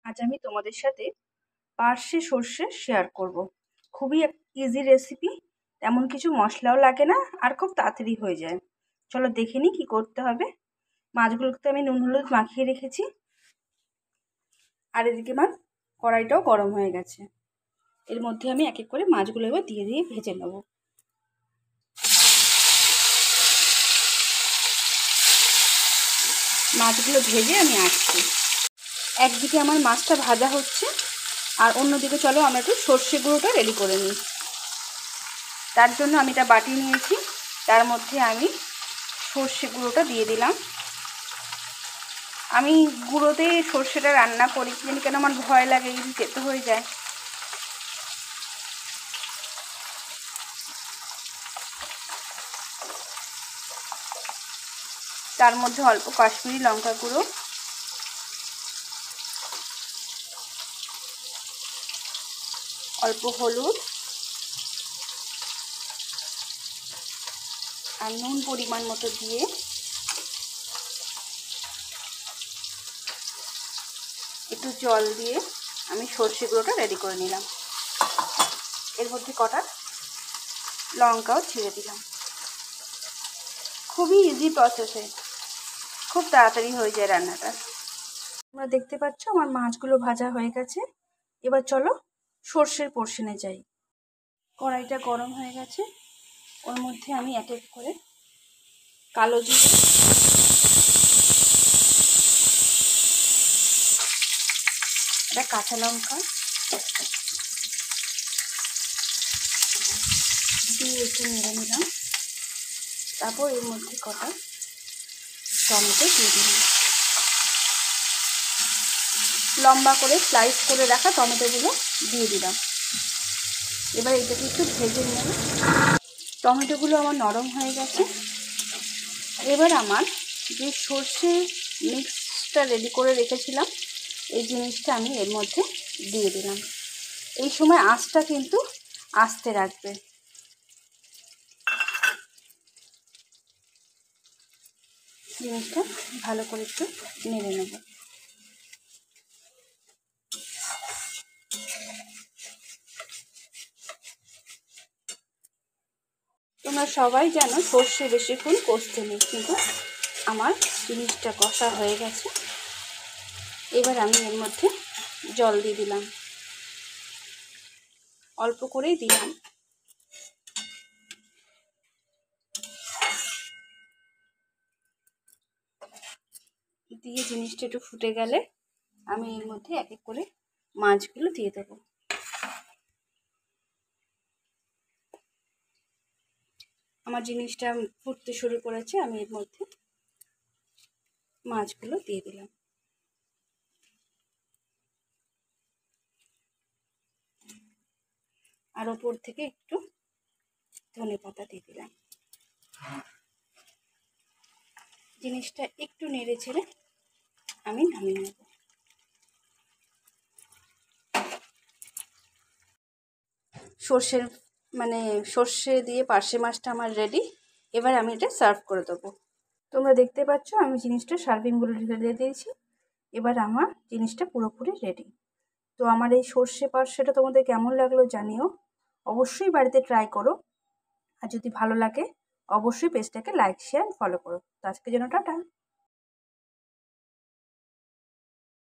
আজ আমি তোমাদের সাথে পার্শে সর্ষে শেয়ার করব। খুবই ইজি রেসিপি, তেমন কিছু মশলাও লাগে না আর খুব তাড়াতাড়ি হয়ে যায়। চলো দেখে নিই কী করতে হবে। মাছগুলোকে তো আমি নুন হলুদ মাখিয়ে রেখেছি, আর এদিকে আমার কড়াইটাও গরম হয়ে গেছে। এর মধ্যে আমি এক এক করে মাছগুলো এবার দিয়ে দিয়ে ভেজে নেব। মাছগুলো ভেজে আমি আসছি। একদিকে আমার মাছটা ভাজা হচ্ছে, আর অন্যদিকে চলো আমরা একটু সর্ষে গুঁড়োটা রেডি করে নিই। তার জন্য আমি এটা বাটি নিয়েছি, তার মধ্যে আমি সর্ষে গুঁড়োটা দিয়ে দিলাম। আমি গুঁড়োতে সর্ষেটা রান্না করি, জানি কেন আমার ভয় লাগে যদি তেতো হয়ে যায়। তার মধ্যে অল্প কাশ্মীরি লঙ্কা গুঁড়ো, অল্প হলুদ আর নুন পরিমাণ মতো দিয়ে একটু জল দিয়ে আমি সর্ষে গুঁড়োটা রেডি করে নিলাম। এর মধ্যে কটা লঙ্কাও ছিঁড়ে দিলাম। খুবই ইজি প্রসেসে, খুব তাড়াতাড়ি হয়ে যায় রান্নাটা। তোমরা দেখতে পাচ্ছ আমার মাছগুলো ভাজা হয়ে গেছে। এবার চলো সর্ষের পোর্শনে যাই। কড়াইটা গরম হয়ে গেছে, ওর মধ্যে আমি এক এক করে কালো জিরে, একটা কাঁচা লঙ্কা দিয়ে একটু নেড়ে নিলাম। তারপর এর মধ্যে কটা টমেটো দিয়ে দিলাম। লম্বা করে স্লাইস করে রাখা টমেটোগুলো দিয়ে দিলাম। এবার এটাকে একটু ভেজে নেব। টমেটোগুলো আমার নরম হয়ে গেছে। এবার আমার যে সর্ষে মিক্সটা রেডি করে রেখেছিলাম, এই জিনিসটা আমি এর মধ্যে দিয়ে দিলাম। এই সময় আঁচটা কিন্তু আস্তে রাখবে। জিনিসটা ভালো করে একটু নেড়ে নেব। তোমরা সবাই জানো সর্ষে বেশিক্ষণ কষতে নেই, কিন্তু আমার জিনিসটা কষা হয়ে গেছে। এবার আমি এর মধ্যে জল দিয়ে দিলাম, অল্প করেই দিলাম। দিয়ে জিনিসটা একটু ফুটে গেলে আমি এর মধ্যে এক এক করে মাছগুলো দিয়ে দেবো। আমার জিনিসটা ফুটতে শুরু করেছে, আমি এর মধ্যে মাছগুলো দিয়ে দিলাম। আর ওপর থেকে একটু ধনেপাতা দিয়ে দিলাম। জিনিসটা একটু নেড়ে ছেড়ে আমি নামিয়ে নেব। সর্ষে দিয়ে পার্শে মাছটা আমার রেডি। এবার আমি এটা সার্ভ করে দেবো। তোমরা দেখতে পাচ্ছ আমি জিনিসটা সার্ভিংগুলো ঢেলে দিয়েছি। এবার আমার জিনিসটা পুরোপুরি রেডি। তো আমার এই সর্ষে পার্শেটা তোমাদের কেমন লাগলো জানিও। অবশ্যই বাড়িতে ট্রাই করো, আর যদি ভালো লাগে অবশ্যই পেজটাকে লাইক শেয়ার ফলো করো। তো আজকের জন্য টাটা।